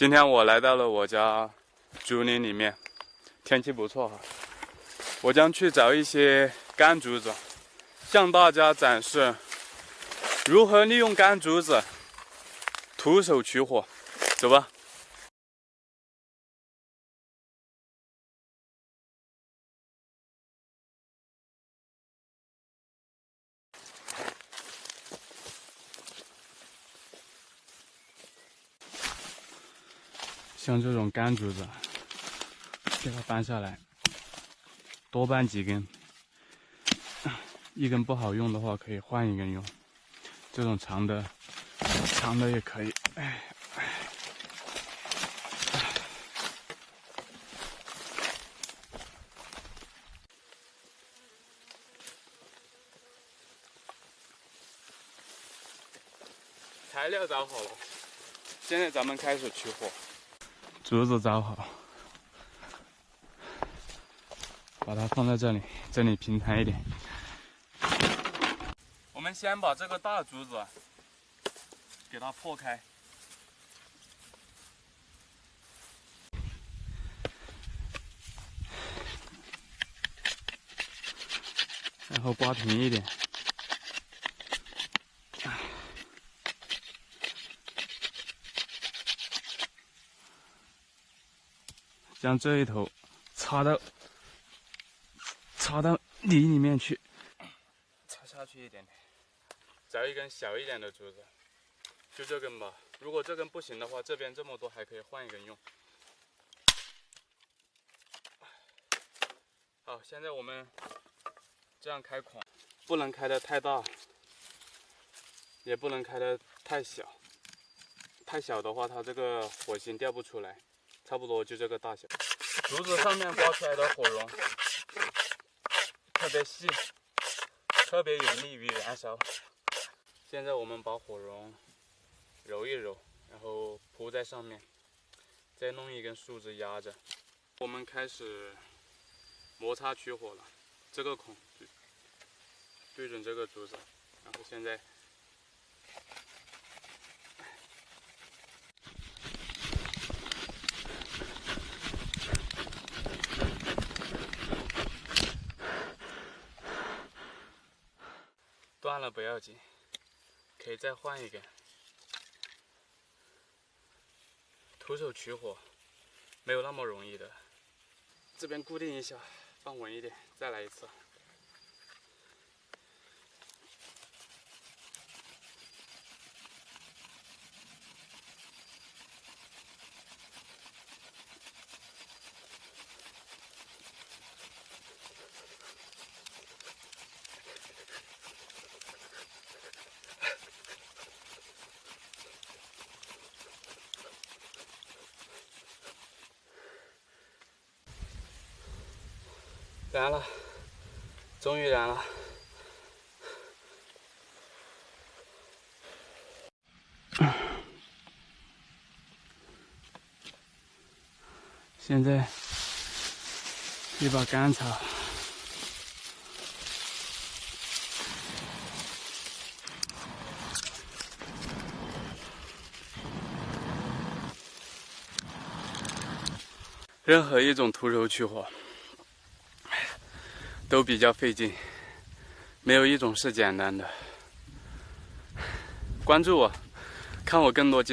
今天我来到了我家竹林里面，天气不错哈。我将去找一些干竹子，向大家展示如何利用干竹子徒手取火。走吧。像这种干竹子，给它搬下来，多搬几根。一根不好用的话，可以换一根用。这种长的也可以。材料找好了，现在咱们开始取火。竹子找好，把它放在这里，这里平坦一点。我们先把这个大竹子给它破开，然后刮平一点。将这一头插到泥里面去，插下去一点点，找一根小一点的竹子，就这根吧。如果这根不行的话，这边这么多还可以换一根用。好，现在我们这样开孔，不能开得太大，也不能开得太小。太小的话，它这个火星掉不出来。差不多就这个大小，竹子上面刮出来的火绒特别细，特别有利于燃烧。现在我们把火绒揉一揉，然后铺在上面，再弄一根树枝压着。我们开始摩擦取火了，这个孔对准这个竹子，然后现在。断了不要紧，可以再换一根。徒手取火没有那么容易的，这边固定一下，放稳一点，再来一次。燃了，终于燃了。现在一把干草，任何一种徒手取火都比较费劲，没有一种是简单的。关注我，看我更多。